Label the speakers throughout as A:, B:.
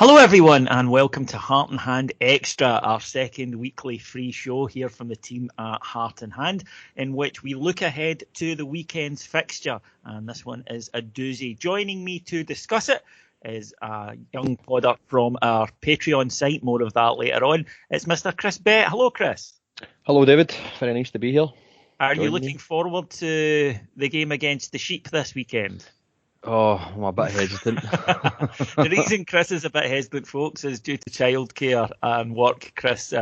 A: Hello everyone and welcome to Heart and Hand Extra, our second weekly free show here from the team at Heart and Hand, in which we look ahead to the weekend's fixture, and this one is a doozy. Joining me to discuss it is a young podder from our Patreon site, more of that later on. It's Mr. Chris Bett. Hello Chris.
B: Hello David, very nice to be here.
A: Are you looking forward to the game against the Sheep this weekend?
B: Oh, I'm a bit hesitant.
A: The reason Chris is a bit hesitant, folks, is due to childcare and work. Chris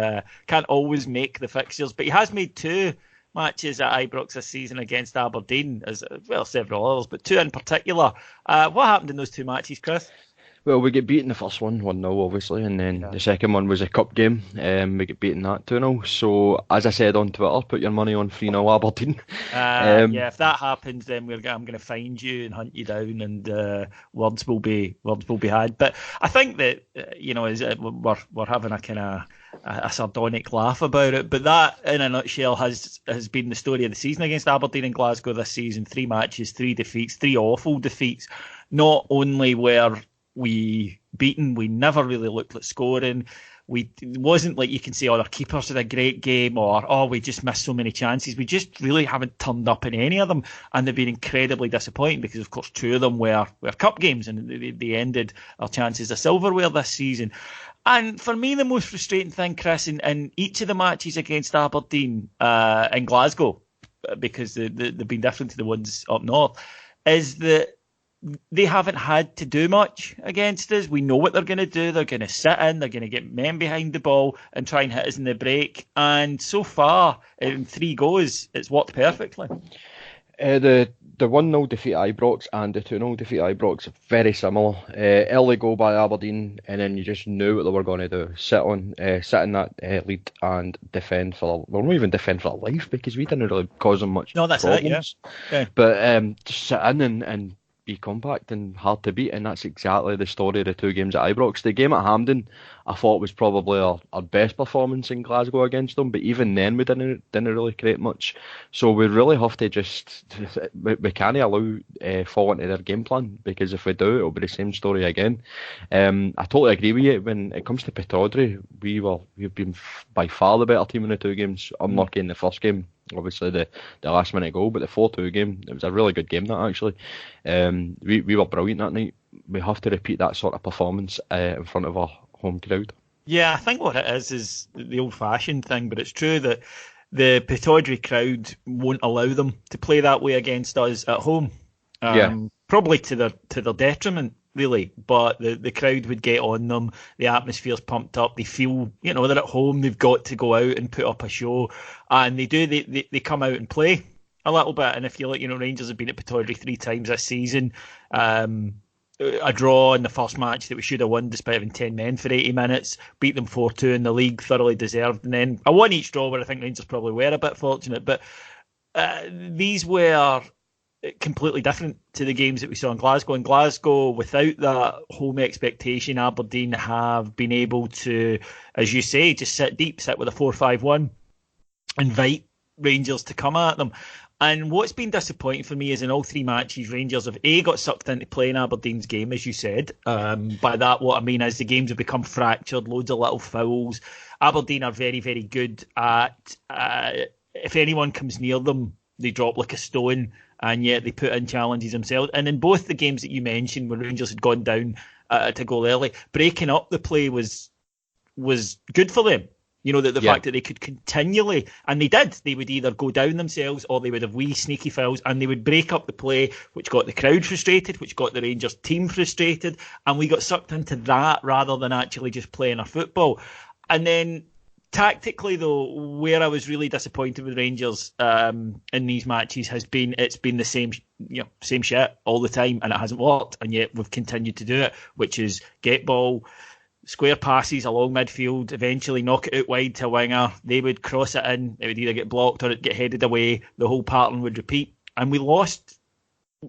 A: can't always make the fixtures, but he has made two matches at Ibrox this season against Aberdeen, as well several others, but two in particular. What happened in those two matches, Chris?
B: Well, we get beaten the first one, 1-0 obviously, and then the second one was a cup game. We get beaten that 2-0. So, as I said on Twitter, put your money on 3-0 Aberdeen.
A: Yeah, if that happens, then I'm going to find you and hunt you down, and words will be had. But I think that we're having a kind of a sardonic laugh about it. But that, in a nutshell, has been the story of the season against Aberdeen and Glasgow this season. 3 matches, 3 defeats, 3 awful defeats. Not only were we beaten, we never really looked like scoring. It wasn't like you can say, our keepers had a great game, or we just missed so many chances. We just really haven't turned up in any of them, and they've been incredibly disappointing because, of course, 2 of them were cup games, and they ended our chances of silverware this season. And for me, the most frustrating thing, Chris, in each of the matches against Aberdeen in Glasgow, because they've been different to the ones up north, is that they haven't had to do much against us. We know what they're going to do. They're going to sit in, they're going to get men behind the ball and try and hit us in the break. And so far, in 3 goes, it's worked perfectly.
B: The 1-0 defeat at Ibrox and the 2-0 defeat at Ibrox are very similar. Early goal by Aberdeen, and then you just knew what they were going to do. Sit in that lead and defend not even defend for a life, because we didn't really cause them much problems.
A: It, yeah.
B: But just sit in and be compact and hard to beat, and that's exactly the story of the 2 games at Ibrox. The game at Hampden, I thought, was probably our best performance in Glasgow against them, but even then we didn't really create much. So we really have to we can't allow fall into their game plan, because if we do, it'll be the same story again. I totally agree with you. When it comes to Pittodrie, we've been by far the better team in the 2 games. Unlucky in the first game, obviously the last minute goal, but the 4-2 game, it was a really good game, that actually. We were brilliant that night. We have to repeat that sort of performance in front of our home crowd. Yeah,
A: I think what it is the old-fashioned thing, but it's true that the Pittodrie crowd won't allow them to play that way against us at home. Probably to their detriment, really, but the crowd would get on them. The atmosphere's pumped up. They feel, they're at home. They've got to go out and put up a show, and they do. They come out and play a little bit. And if you look, Rangers have been at Pittodrie 3 times this season. A draw in the first match that we should have won despite having 10 men for 80 minutes. Beat them 4-2 in the league, thoroughly deserved. And then a 1 each draw where I think Rangers probably were a bit fortunate. But these were completely different to the games that we saw in Glasgow. In Glasgow, without that home expectation, Aberdeen have been able to, as you say, just sit deep, sit with a 4-5-1, invite Rangers to come at them. And what's been disappointing for me is in all 3 matches, Rangers have got sucked into playing Aberdeen's game, as you said. By that, what I mean is the games have become fractured, loads of little fouls. Aberdeen are very, very good at, if anyone comes near them, they drop like a stone, and yet they put in challenges themselves. And in both the games that you mentioned, when Rangers had gone down to goal early, breaking up the play was good for them. The fact that they could continually, and they would either go down themselves or they would have wee sneaky fouls, and they would break up the play, which got the crowd frustrated, which got the Rangers team frustrated, and we got sucked into that rather than actually just playing our football. And then tactically, though, where I was really disappointed with Rangers in these matches it's been the same shit all the time, and it hasn't worked, and yet we've continued to do it, which is get ball, square passes along midfield, eventually knock it out wide to a winger. They would cross it in. It would either get blocked or it get headed away. The whole pattern would repeat. And we lost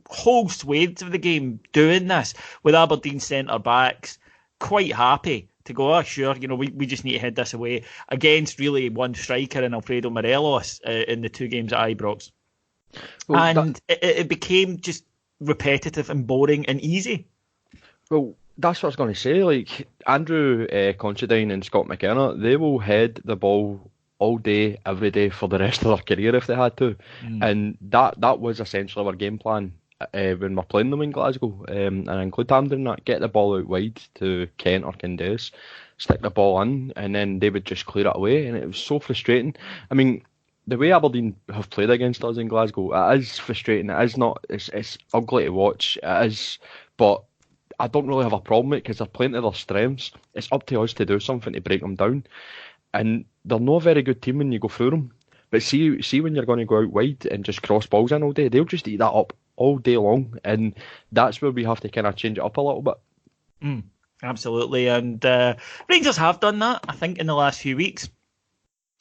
A: whole swathes of the game doing this, with Aberdeen centre-backs quite happy to go, sure, we just need to head this away, against really one striker in Alfredo Morelos in the 2 games at Ibrox. It became just repetitive and boring and easy.
B: Well, That's what I was going to say. Like Andrew Considine and Scott McKenna, they will head the ball all day, every day for the rest of their career if they had to, and that was essentially our game plan when we're playing them in Glasgow. And I include Hampden in that: get the ball out wide to Kent or Candace, stick the ball in, and then they would just clear it away. And it was so frustrating. I mean, the way Aberdeen have played against us in Glasgow, it is frustrating. It is not. It's ugly to watch. It is, but I don't really have a problem with it because they're playing to their strengths. It's up to us to do something to break them down. And they're not a very good team when you go through them. But see when you're going to go out wide and just cross balls in all day, they'll just eat that up all day long. And that's where we have to kind of change it up a little bit.
A: Absolutely. And Rangers have done that, I think, in the last few weeks.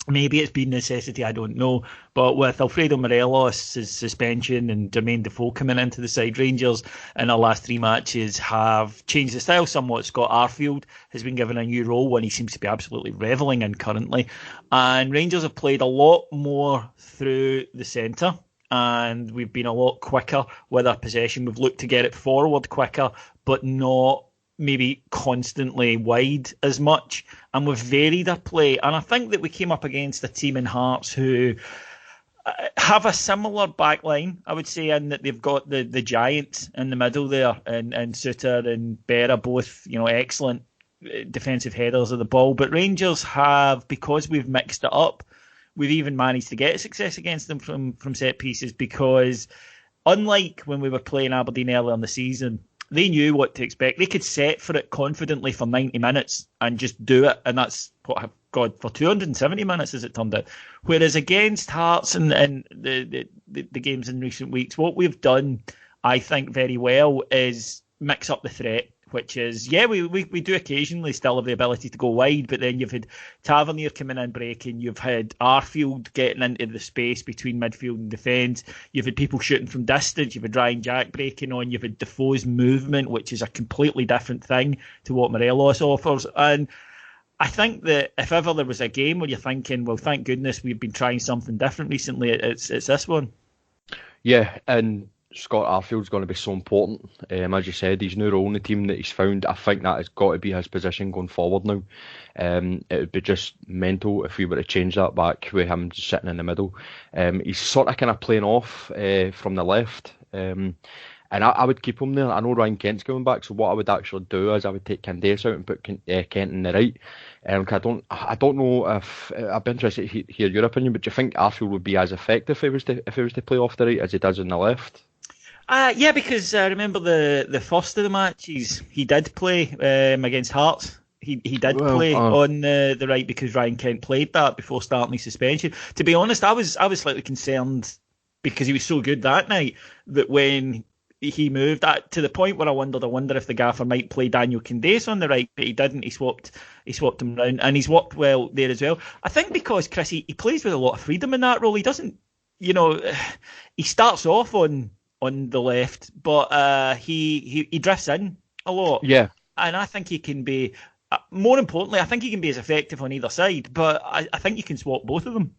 A: Maybe it's been necessity, I don't know. But with Alfredo Morelos' suspension and Jermaine Defoe coming into the side, Rangers in our last 3 matches have changed the style somewhat. Scott Arfield has been given a new role, one he seems to be absolutely revelling in currently. And Rangers have played a lot more through the centre, and we've been a lot quicker with our possession. We've looked to get it forward quicker, but not maybe constantly wide as much, and we've varied our play. And I think that we came up against a team in Hearts who have a similar back line, I would say, in that they've got the giants in the middle there, and Suter and Berra, both excellent defensive headers of the ball. But Rangers have, because we've mixed it up, we've even managed to get success against them from set pieces, because unlike when we were playing Aberdeen earlier in the season, they knew what to expect. They could set for it confidently for 90 minutes and just do it. And that's for 270 minutes as it turned out. Whereas against Hearts and the games in recent weeks, what we've done, I think, very well is mix up the threat, which is, we do occasionally still have the ability to go wide, but then you've had Tavernier coming in breaking, you've had Arfield getting into the space between midfield and defence, you've had people shooting from distance, you've had Ryan Jack breaking on, you've had Defoe's movement, which is a completely different thing to what Morelos offers. And I think that if ever there was a game where you're thinking, well, thank goodness we've been trying something different recently, it's this one.
B: Yeah, and Scott Arfield's going to be so important. As you said, his new role in the team that he's found, I think that has got to be his position going forward now. It would be just mental if we were to change that back with him just sitting in the middle. He's sort of kind of playing off from the left. And I would keep him there. I know Ryan Kent's coming back, so what I would actually do is I would take Candace out and put Kent in the right. I don't know if I'd be interested to hear your opinion, but do you think Arfield would be as effective if he was to play off the right as he does on the left?
A: Yeah, because I remember the first of the matches he did play against Hearts. He did play on the right because Ryan Kent played that before starting his suspension. To be honest, I was slightly concerned because he was so good that night that when he moved to the point where I wonder if the gaffer might play Daniel Candace on the right, but he didn't. He swapped him round, and he's worked well there as well. I think because Chris, he plays with a lot of freedom in that role. He doesn't, he starts off on the left, but he drifts in a lot.
B: Yeah.
A: And I think he can be, more importantly, I think he can be as effective on either side, but I think you can swap both of them.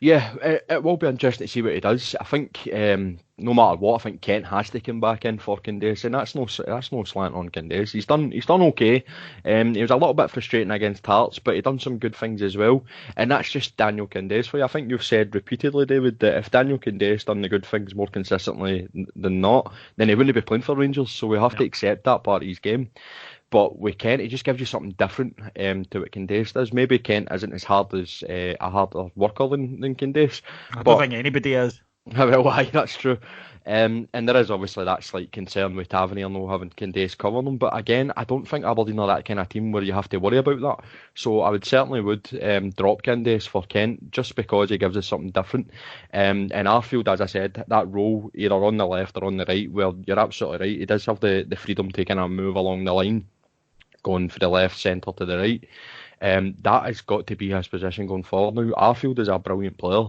B: Yeah, it will be interesting to see what he does. I think no matter what, I think Kent has to come back in for Candace, and that's no slant on Candace. He's done okay. He was a little bit frustrating against Hearts, but he done some good things as well. And that's just Daniel Candace for you. I think you've said repeatedly, David, that if Daniel Candace done the good things more consistently than not, then he wouldn't be playing for Rangers. So we have to accept that part of his game. But with Kent, he just gives you something different to what Candace does. Maybe Kent isn't as hard as a harder worker than Candace.
A: I don't think anybody is.
B: Well, why? That's true. And there is obviously that slight concern with Tavernier not having Candace covering them. But again, I don't think Aberdeen are that kind of team where you have to worry about that. So I would certainly drop Candace for Kent just because he gives us something different. And Arfield, as I said, that role either on the left or on the right, well, you're absolutely right. He does have the freedom to kind of move along the line, going for the left, centre to the right. That has got to be his position going forward now. Arfield is a brilliant player.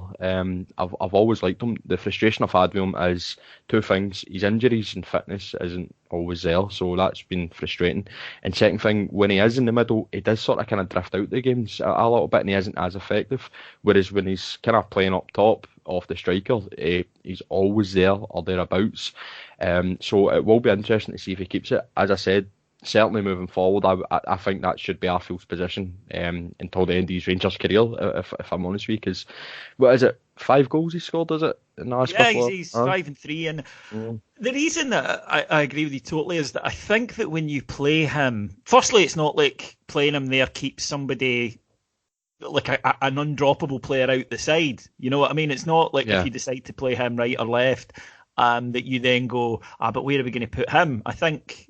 B: I've always liked him. The frustration I've had with him is two things. His injuries and fitness isn't always there, so that's been frustrating. And second thing, when he is in the middle, he does sort of kind of drift out the games a little bit and he isn't as effective. Whereas when he's kind of playing up top off the striker, he's always there or thereabouts. So it will be interesting to see if he keeps it. As I said, certainly moving forward, I think that should be Arfield's position until the end of his Rangers career, if I'm honest with you. Because what is it? 5 goals he scored, is it? In the last
A: Yeah,
B: couple of...
A: he's 5-3, and the reason that I agree with you totally is that I think that when you play him, firstly, it's not like playing him there keeps somebody like an undroppable player out the side. You know what I mean? It's not like if you decide to play him right or left, that you then go, but where are we going to put him? I think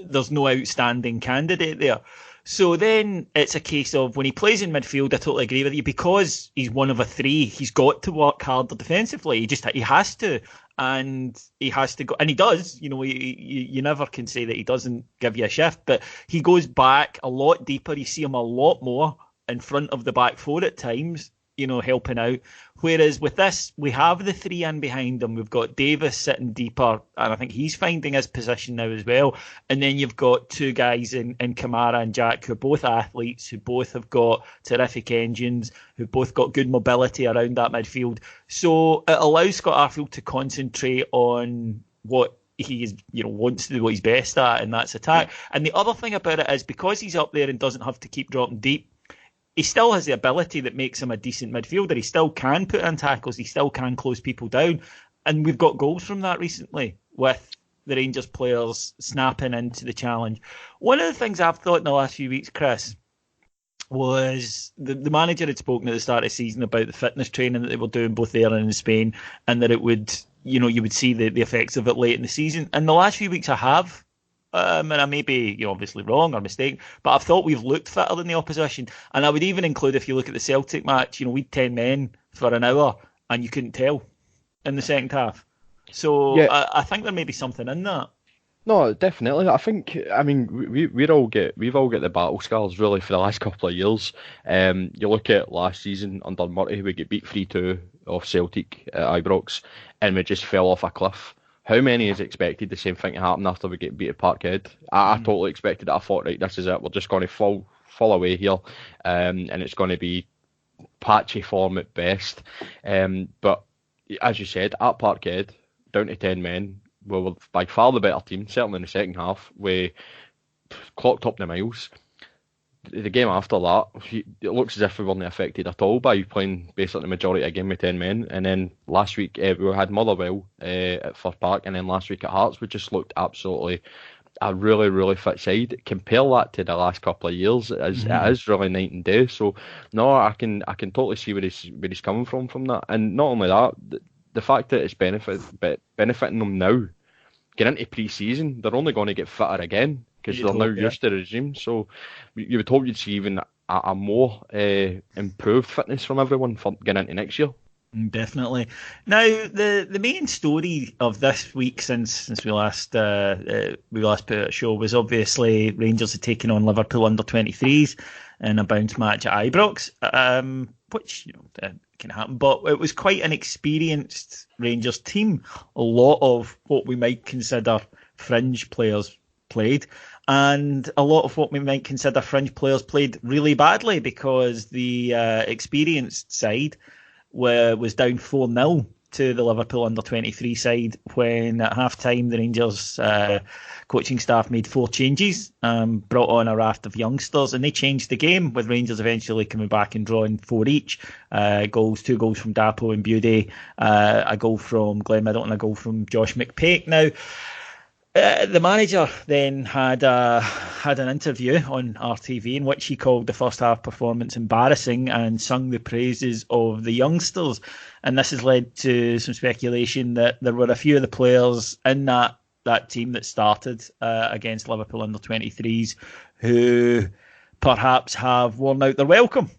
A: there's no outstanding candidate there. So then it's a case of when he plays in midfield, I totally agree with you, because he's one of a 3, he's got to work harder defensively. He has to, and he has to go, and he does. You know, you never can say that he doesn't give you a shift, but he goes back a lot deeper. You see him a lot more in front of the back 4 at times, you know, helping out. Whereas with this, we have the 3 in behind him. We've got Davis sitting deeper, and I think he's finding his position now as well. And then you've got 2 guys in Kamara and Jack, who are both athletes, who both have got terrific engines, who both got good mobility around that midfield. So it allows Scott Arfield to concentrate on what he is, you know, wants to do, what he's best at, and that's attack. And the other thing about it is, because he's up there and doesn't have to keep dropping deep, he still has the ability that makes him a decent midfielder. He still can put in tackles. He still can close people down. And we've got goals from that recently with the Rangers players snapping into the challenge. One of the things I've thought in the last few weeks, Chris, was the manager had spoken at the start of the season about the fitness training that they were doing both there and in Spain, and that it would, you know, you would see the effects of it late in the season. And the last few weeks I have. And I may be, you know, obviously wrong or mistaken, but I've thought we've looked fitter than the opposition. And I would even include, if you look at the Celtic match, you know, we'd 10 men for an hour and you couldn't tell in the second half. So yeah. I think there may be something in that.
B: No, definitely. I think, I mean, we've all got the battle scars really for the last couple of years. You look at last season under Murray, we get beat 3-2 off Celtic at Ibrox, and we just fell off a cliff. How many has expected the same thing to happen after we get beat at Parkhead? I totally expected it. I thought, right, this is it. We're just going to fall away here, and it's going to be patchy form at best. But as you said, at Parkhead, down to 10 men, we were by far the better team, certainly in the second half. We clocked up the miles. The game after that, it looks as if we weren't affected at all by playing basically the majority of the game with 10 men. And then last week, we had Motherwell at Firth Park, and then last week at Hearts, we just looked absolutely a really, really fit side. Compare that to the last couple of years, it is really night and day. So, no, I can totally see where he's coming from that. And not only that, the fact that it's benefiting them now, getting into pre-season, they're only going to get fitter again, because they're now used to the regime. So you would hope you'd see even a more improved fitness from everyone for getting into next year.
A: Definitely. Now, the main story of this week since we last put out a show was obviously Rangers had taken on Liverpool under-23s in a bounce match at Ibrox, which, you know, can happen. But it was quite an experienced Rangers team. A lot of what we might consider fringe players played, and a lot of what we might consider fringe players played really badly, because the experienced side was down 4-0 to the Liverpool under-23 side, when at half-time the Rangers coaching staff made 4 changes, brought on a raft of youngsters, and they changed the game, with Rangers eventually coming back and drawing 4 each. 2 goals from Dapo and Bude, a goal from Glenn Middleton, a goal from Josh McPake. Now, the manager then had an interview on RTV in which he called the first half performance embarrassing and sung the praises of the youngsters. And this has led to some speculation that there were a few of the players in that team that started against Liverpool under-23s who perhaps have worn out their welcome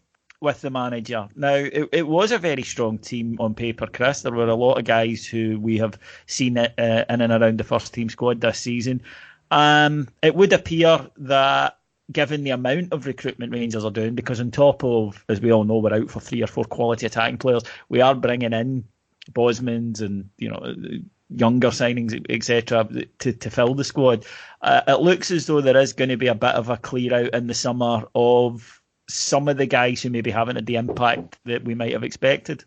A: with the manager. Now, it was a very strong team on paper, Chris. There were a lot of guys who we have seen in and around the first team squad this season. It would appear that, given the amount of recruitment Rangers are doing, because on top of, as we all know, we're out for 3 or 4 quality attacking players, we are bringing in Bosmans and, you know, younger signings, etc., to fill the squad. It looks as though there is going to be a bit of a clear out in the summer of some of the guys who maybe haven't had the impact that we might have expected.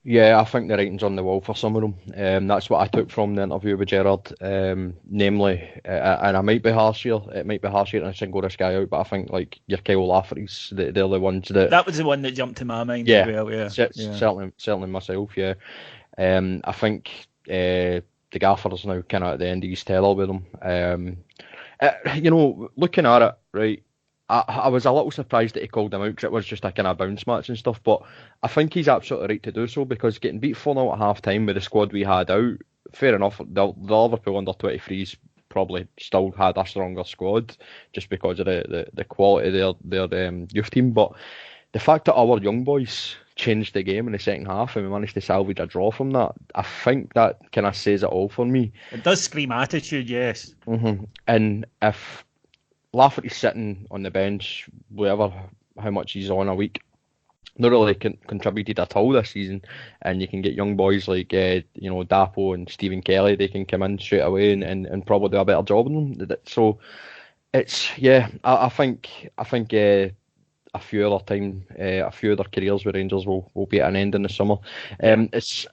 B: Yeah, I think the writing's on the wall for some of them. That's what I took from the interview with Gerrard. Namely, and I might be harsh here, it might be harsh here and I single this guy out, but I think like your Kyle Lafferty's, they're the ones that.
A: That was the one that jumped to my mind as
B: Yeah,
A: well. Yeah, yeah.
B: certainly myself. Yeah, I think the gaffer's now kind of at the end of his tether with him. Looking at it, right. I was a little surprised that he called him out because it was just a kind of bounce match and stuff, but I think he's absolutely right to do so because getting beat 4-0 at half time with the squad we had out, fair enough, the Liverpool under 23s probably still had a stronger squad just because of the quality of their youth team, but the fact that our young boys changed the game in the second half and we managed to salvage a draw from that, I think that kind of says it all for me.
A: It does scream attitude, yes.
B: And if Lafferty's sitting on the bench, how much he's on a week, not really contributed at all this season. And you can get young boys like Dapo and Stephen Kelly. They can come in straight away and probably do a better job than them. So it's I think a few other careers with Rangers will be at an end in the summer. I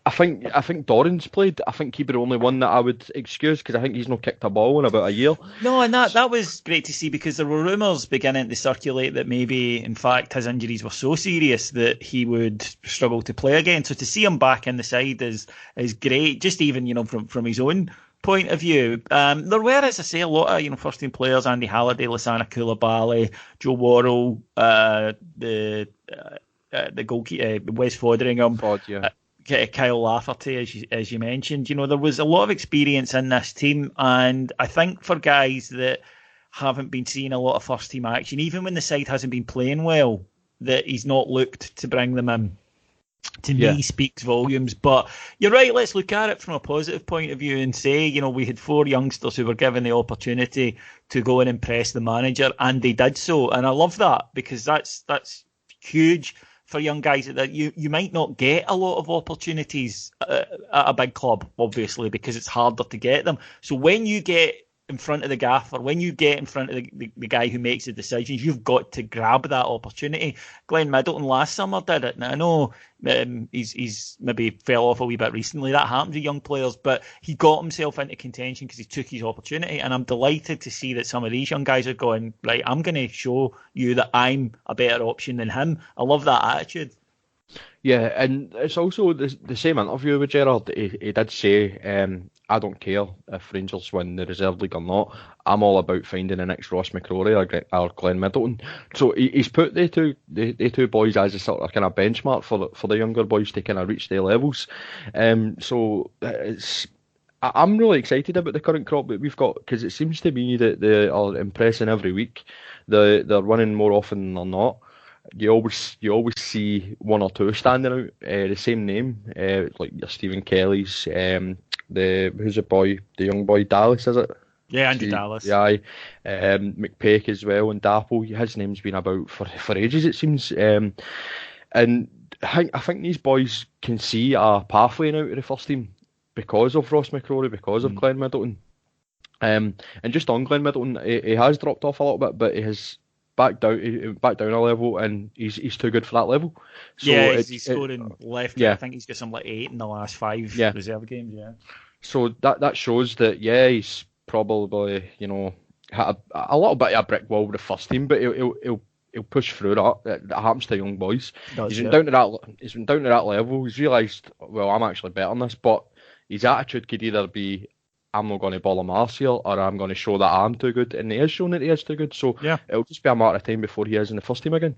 B: think Doran's played. I think he'd be the only one that I would excuse because I think he's not kicked a ball in about a year.
A: No, and that was great to see because there were rumours beginning to circulate that maybe, in fact, his injuries were so serious that he would struggle to play again. So to see him back in the side is great. Just even from his own point of view. There were, as I say, a lot of first team players: Andy Halliday, Lasana Koulibaly, Joe Worrell, the goalkeeper Wes Foderingham, Kyle Lafferty, as you mentioned. There was a lot of experience in this team, and I think for guys that haven't been seeing a lot of first team action, even when the side hasn't been playing well, that he's not looked to bring them in. To me, speaks volumes. But you're right, let's look at it from a positive point of view and say, we had 4 youngsters who were given the opportunity to go and impress the manager, and they did so. And I love that because that's huge for young guys that you might not get a lot of opportunities at a big club, obviously, because it's harder to get them. So when you get in front of the gaffer, when you get in front of the guy who makes the decisions, you've got to grab that opportunity. Glenn Middleton last summer did it. Now, I know he's maybe fell off a wee bit recently. That happens with young players, but he got himself into contention because he took his opportunity. And I'm delighted to see that some of these young guys are going, right, I'm going to show you that I'm a better option than him. I love that attitude.
B: Yeah, and it's also the same interview with Gerrard. He did say, I don't care if Rangers win the Reserve League or not. I'm all about finding the next Ross McCrory or Glenn Middleton. So he's put the two boys as a sort of kind of benchmark for the younger boys to kind of reach their levels. So I'm really excited about the current crop that we've got because it seems to me that they are impressing every week. They're winning more often than not. You always see one or two standing out, the same name, like your Stephen Kelly's, who's the young boy, Dallas, is it?
A: Yeah, Andy Dallas.
B: Yeah, McPake as well, and Dapo. His name's been about for ages, it seems. And I think these boys can see a pathway now to the first team because of Ross McCrory, because of Glenn Middleton. And just on Glenn Middleton, he has dropped off a little bit, but he has back down a level, and he's too good for that level. So
A: yeah, he's scoring left.
B: Yeah.
A: I think he's got some like 8 in the last 5 reserve games. Yeah.
B: So that shows that he's probably had a little bit of a brick wall with the first team, but he'll push through that. That happens to young boys. He's been down to that level. He's realised, well, I'm actually better than this, but his attitude could either be, I'm not going to ball him arse here, or I'm going to show that I'm too good, and he has shown that he is too good. So it'll just be a matter of time before he is in the first team again.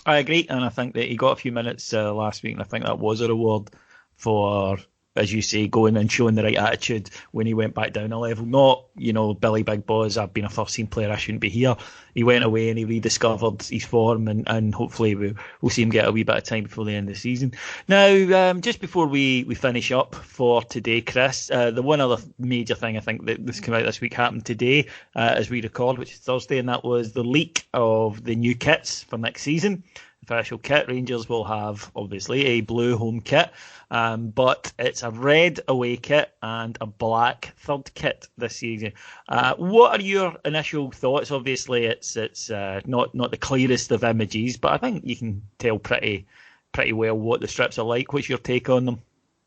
A: I agree, and I think that he got a few minutes last week, and I think that was a reward for, as you say, going and showing the right attitude when he went back down a level. Not, Billy Big Boss, I've been a first team player, I shouldn't be here. He went away and he rediscovered his form, and hopefully we'll see him get a wee bit of time before the end of the season. Now, just before we finish up for today, Chris, the one other major thing I think that this came out this week happened today as we record, which is Thursday, and that was the leak of the new kits for next season. Official kit. Rangers will have, obviously, a blue home kit, but it's a red away kit and a black third kit this season. What are your initial thoughts? Obviously, it's not the clearest of images, but I think you can tell pretty pretty well what the strips are like. What's your take on them?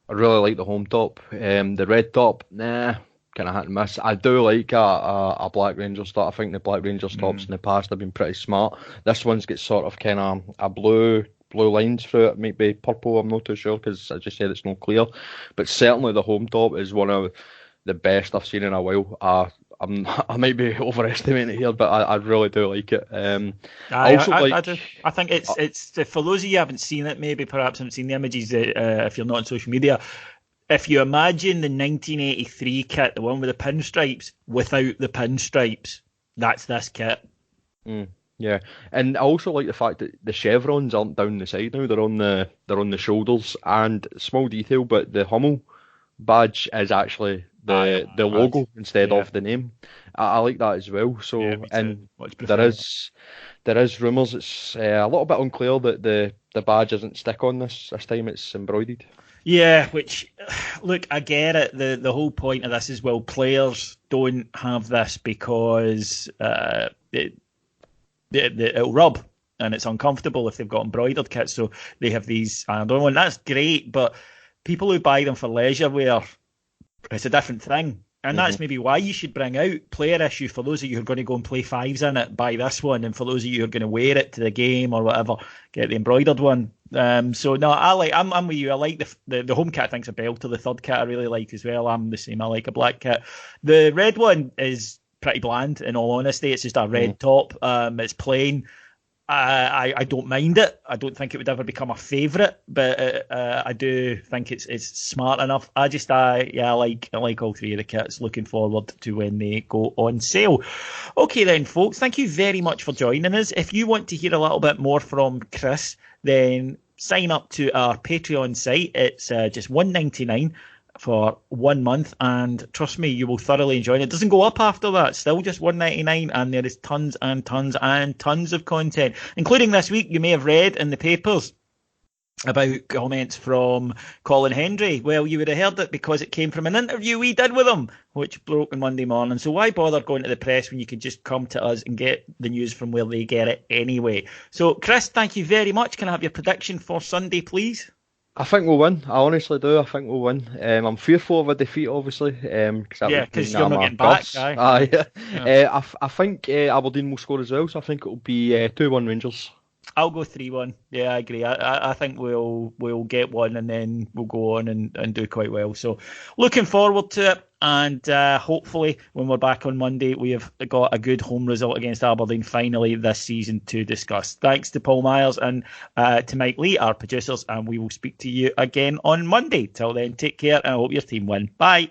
B: I really like the home top. The red top, nah, kind of hit and miss. I do like a Black Rangers top. I think the Black Rangers tops in the past have been pretty smart. This one's got sort of kind of a blue lines through it. Might be purple, I'm not too sure, because as you said, it's not clear. But certainly the home top is one of the best I've seen in a while. I might be overestimating it here, but I really do like it.
A: I think it's for those of you who haven't seen it, maybe perhaps haven't seen the images if you're not on social media. If you imagine the 1983 kit, the one with the pinstripes, without the pinstripes, that's this kit.
B: Yeah, and I also like the fact that the chevrons aren't down the side now; they're on the shoulders, and small detail, but the Hummel badge is actually the logo instead of the name. I like that as well. So, and there is rumours it's a little bit unclear that the badge isn't stick on this time; it's embroidered.
A: Yeah, which, look, I get it. The whole point of this is, well, players don't have this because it'll rub and it's uncomfortable if they've got embroidered kits. So they have these ironed on, and that's great. But people who buy them for leisure wear, it's a different thing. And that's maybe why you should bring out player issue for those of you who are going to go and play fives in it, buy this one. And for those of you who are going to wear it to the game or whatever, get the embroidered one. So no, I'm with you. I like the home kit. I think's a belter. The third kit I really like as well. I'm the same. I like a black kit. The red one is pretty bland, in all honesty. It's just a red top. It's plain. I don't mind it. I don't think it would ever become a favourite, but I do think it's smart enough. I like all three of the kits. Looking forward to when they go on sale. Okay then, folks, thank you very much for joining us. If you want to hear a little bit more from Chris, then sign up to our Patreon site. It's just $1.99 for 1 month, and trust me, you will thoroughly enjoy it. It doesn't go up after that, still just $1.99, and there is tons and tons and tons of content, including this week. You may have read in the papers about comments from Colin Hendry. Well, you would have heard it because it came from an interview we did with him, which broke on Monday morning. So why bother going to the press when you could just come to us and get the news from where they get it anyway? So Chris, thank you very much. Can I have your prediction for Sunday, please?
B: I think we'll win. I honestly do. I think we'll win. I'm fearful of a defeat, obviously.
A: Because you're not getting back.
B: I think Aberdeen will score as well, so I think it'll be 2-1 Rangers.
A: I'll go 3-1. Yeah, I agree. I think we'll get one and then we'll go on and do quite well. So looking forward to it. And hopefully when we're back on Monday, we have got a good home result against Aberdeen finally this season to discuss. Thanks to Paul Myers and to Mike Lee, our producers, and we will speak to you again on Monday. Till then, take care and I hope your team win. Bye.